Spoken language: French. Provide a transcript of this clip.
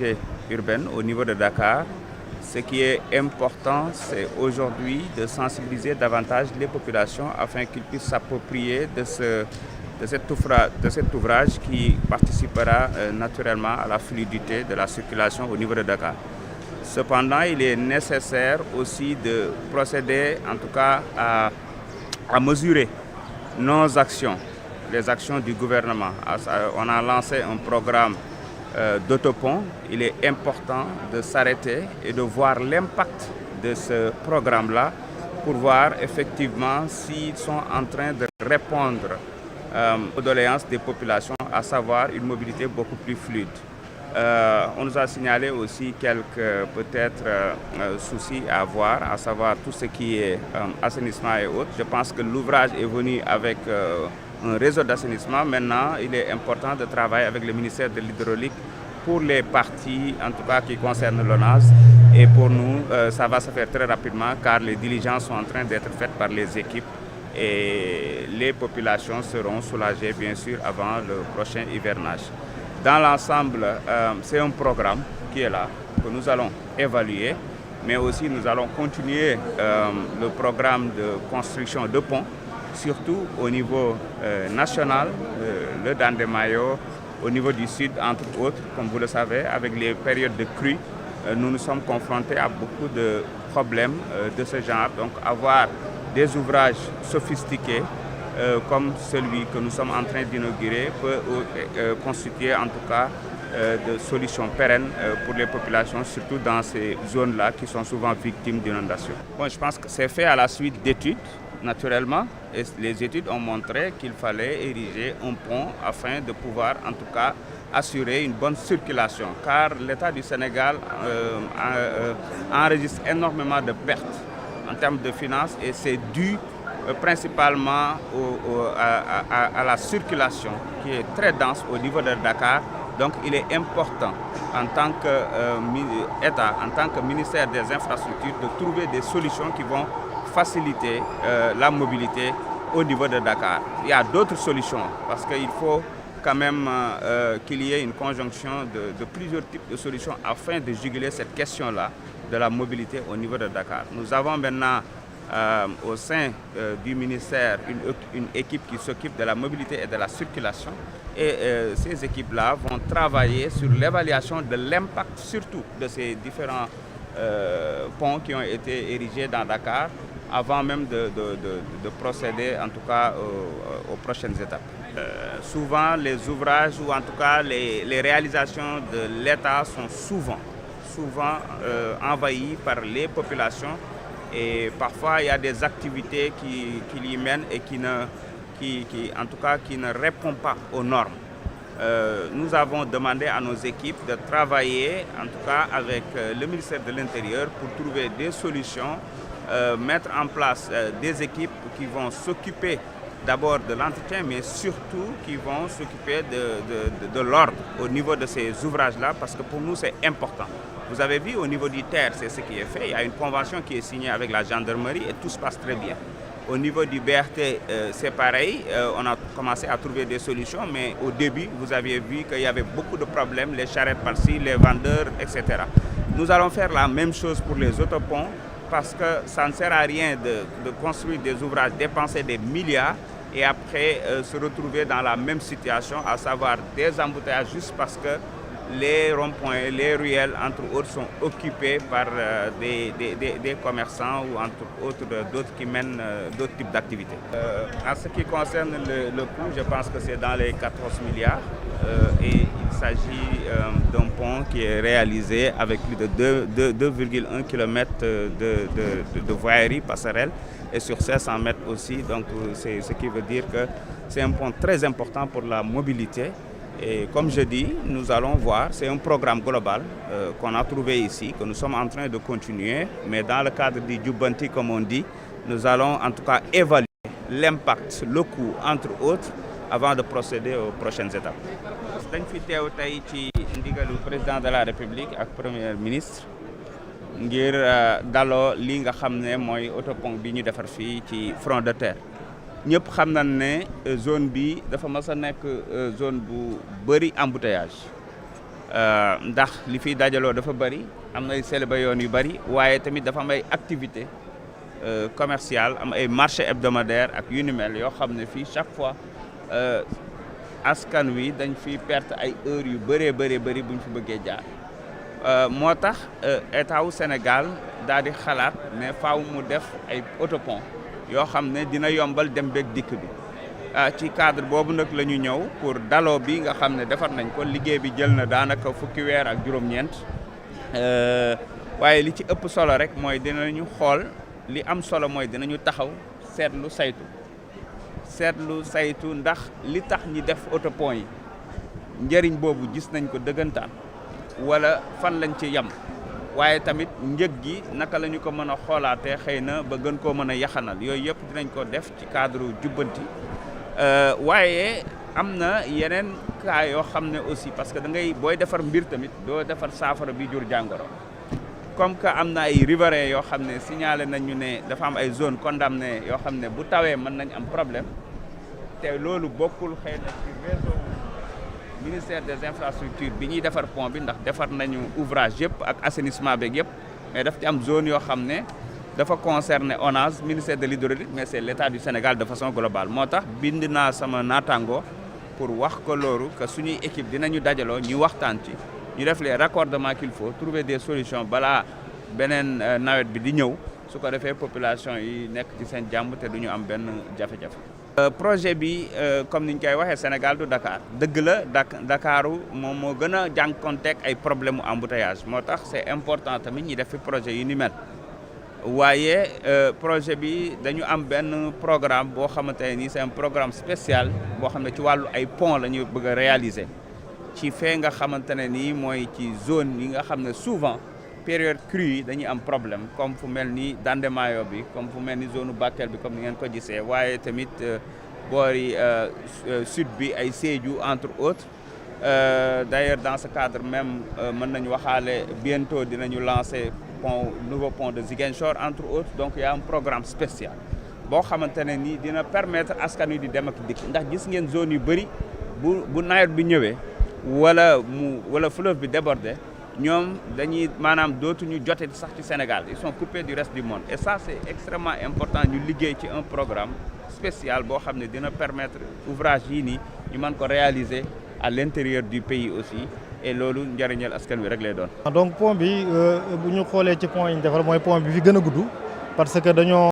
mobilité urbaine au niveau de Dakar. Ce qui est important, c'est aujourd'hui de sensibiliser davantage les populations afin qu'ils puissent s'approprier de cet ouvrage qui participera naturellement à la fluidité de la circulation au niveau de Dakar. Cependant, il est nécessaire aussi de procéder en tout cas à mesurer nos actions, les actions du gouvernement. On a lancé un programme d'autopont. Il est important de s'arrêter et de voir l'impact de ce programme-là pour voir effectivement s'ils sont en train de répondre aux doléances des populations, à savoir une mobilité beaucoup plus fluide. On nous a signalé aussi quelques peut-être soucis à avoir, à savoir tout ce qui est assainissement et autres. Je pense que l'ouvrage est venu avec un réseau d'assainissement. Maintenant, il est important de travailler avec le ministère de l'Hydraulique pour les parties, en tout cas qui concernent l'ONAS. Et pour nous, ça va se faire très rapidement car les diligences sont en train d'être faites par les équipes et les populations seront soulagées, bien sûr, avant le prochain hivernage. Dans l'ensemble, c'est un programme qui est là, que nous allons évaluer, mais aussi nous allons continuer le programme de construction de ponts, surtout au niveau national, le Dandemayo, au niveau du sud, entre autres, comme vous le savez, avec les périodes de crues, nous nous sommes confrontés à beaucoup de problèmes de ce genre. Donc avoir des ouvrages sophistiqués comme celui que nous sommes en train d'inaugurer peut constituer en tout cas de solutions pérennes pour les populations, surtout dans ces zones-là qui sont souvent victimes d'inondations. Bon, je pense que c'est fait à la suite d'études, naturellement, et les études ont montré qu'il fallait ériger un pont afin de pouvoir en tout cas assurer une bonne circulation, car l'État du Sénégal enregistre énormément de pertes en termes de finances et c'est dû principalement à la circulation qui est très dense au niveau de Dakar. Donc il est important en tant qu'État, en tant que ministère des Infrastructures, de trouver des solutions qui vont faciliter la mobilité au niveau de Dakar. Il y a d'autres solutions parce qu'il faut quand même qu'il y ait une conjonction de plusieurs types de solutions afin de juguler cette question-là de la mobilité au niveau de Dakar. Nous avons maintenant au sein du ministère une équipe qui s'occupe de la mobilité et de la circulation et ces équipes-là vont travailler sur l'évaluation de l'impact surtout de ces différents ponts qui ont été érigés dans Dakar avant même de procéder en tout cas aux prochaines étapes. Souvent les ouvrages ou en tout cas les réalisations de l'État sont souvent envahis par les populations et parfois il y a des activités qui y mènent et qui ne répondent pas aux normes. Nous avons demandé à nos équipes de travailler en tout cas avec le ministère de l'Intérieur pour trouver des solutions, mettre en place des équipes qui vont s'occuper d'abord de l'entretien, mais surtout qui vont s'occuper de l'ordre au niveau de ces ouvrages-là, parce que pour nous c'est important. Vous avez vu au niveau du TER, c'est ce qui est fait. Il y a une convention qui est signée avec la gendarmerie et tout se passe très bien. Au niveau du BRT, c'est pareil. On a commencé à trouver des solutions, mais au début, vous aviez vu qu'il y avait beaucoup de problèmes, les charrettes par-ci, les vendeurs, etc. Nous allons faire la même chose pour les autoponts, parce que ça ne sert à rien de construire des ouvrages, dépenser des milliards et après se retrouver dans la même situation, à savoir des embouteillages juste parce que les ronds-points, les ruelles, entre autres, sont occupés par des commerçants ou entre autres d'autres qui mènent d'autres types d'activités. En ce qui concerne le coût, je pense que c'est dans les 14 milliards et il s'agit d'un pont qui est réalisé avec plus de 2,1 km de voirie passerelle et sur 500 mètres aussi. Donc c'est ce qui veut dire que c'est un pont très important pour la mobilité. Et comme je dis, nous allons voir, c'est un programme global qu'on a trouvé ici, que nous sommes en train de continuer, mais dans le cadre du Djubanti, comme on dit, nous allons en tout cas évaluer l'impact, le coût, entre autres, avant de procéder aux prochaines étapes. dañ fi teew tey ci ndigalu président de la République ak premier ministre ngir daloo li nga xam ne mooy autopont bi ñu defar fii ci front de terre. ñëpp xam nañ ne zone bi dafa mas a nekk zone bu bëri embouteillage ndax li fiy dajaloo dafa bëri am na ay célébé yoon yu bëri waaye tamit dafa am ay activité commerciale am ay marché hebdomadaire ak yu ni mel yoo xam ne fii chaque fois askan wi dañ fi perte ay heures yu bëree bëri bu ñu fi bëggee jaar moo tax état wu Sénégal daal di xalaat ne faaw mu def ay autopont yoo xam ne dina yombal dem beeg dikk bi ci cadre boobu nag la ñu ñëw pour daloo bi nga xam ne defar nañ ko liggéey bi jël na daanaka fukki weer ak juróom-ñeent waaye li ci ëpp solo rek mooy dinañu xool li am solo mooy dinañu taxaw seetlu saytu ndax li tax ñi def autopont yi njëriñ boobu gis nañ ko dëggantaan wala fan lañ ci yem waaye tamit njëg gi naka la ñu ko mën a xoolaatee xëy na ba gën koo mën a yaxanal yooyu yëpp dinañ ko def ci cadre jubbanti waaye am na yeneen cas yoo xam ne aussi parce que da ngay booy defar mbir tamit doo defar saafara bi jur jàngoro comme que am na ay riverains yoo xam ne signalé nañ ñu ne dafa am ay zone condamnée yoo xam ne bu tawee mën nañ am problème te loolu bokkul xëy na ci réseau ministère des infrastructures bi ñuy defar pont bi ndax defar nañu ouvrage yëpp ak assainissement beeg yëpp mais daf ci am zone yoo xam ne dafa concerner ONAS ministère de l'hydraulique mais c'est l'État du Sénégal de façon globale moo tax bind naa sama naataango pour wax ko loolu que suñuy équipe dinañu dajaloo ñu waxtaan ci ñu def les raccordements qu'il faut trouver des solutions balaa beneen nawet bi di ñëw su ko defee population yi nekk ci seen jàmm te du ñu am benn jafe-jafe. projet bi comme ni ñu koy waxee Sénégal du Dakar dëgg la Dakaru moom moo gën a jànkonteeg ay problème mu embouteillage moo tax c'est important tamit ñi def fi projet yu ni mel waaye projet bi dañu am benn programme boo xamante ne nii c'est un programme spécial boo xam ne ci wàllu ay pont la ñu bëgg a réaliser ci fee nga xamante ne nii mooy ci zone yi nga xam ne souvent période crue yi dañuy am problème comme fu mel ni Dandemayo bi comme fu mel ni zone Bakel bi comme ni ngeen ko gisee waaye tamit boori sud bi ay Sédhiou entre autres d'ailleurs dans ce cadre même mën nañu waxaale bientôt dinañu lancer nouveau pont de Ziguinchor entre autres donc il y a un programme spécial boo xamante ne nii dina permettre askan wi di dem ak dikk ndax gis ngeen zone yu bëri bu nawet bi ñëwee wala fleuve bi débordé ñoom dañuy maanaam dootuñu jote sax ci Sénégal ils sont coupés du reste du monde et ça c'est extrêmement important ñu liggéey ci un programme spécial boo xam ne dina permettre ouvrage yii nii ñu mën ko réaliser à l'intérieur du pays aussi et loolu njëriñal askan wi rek lay doon. donc pont bi bu ñu xoolee ci pont yi ñu defar mooy pont bi fi gën a gudd parce que dañoo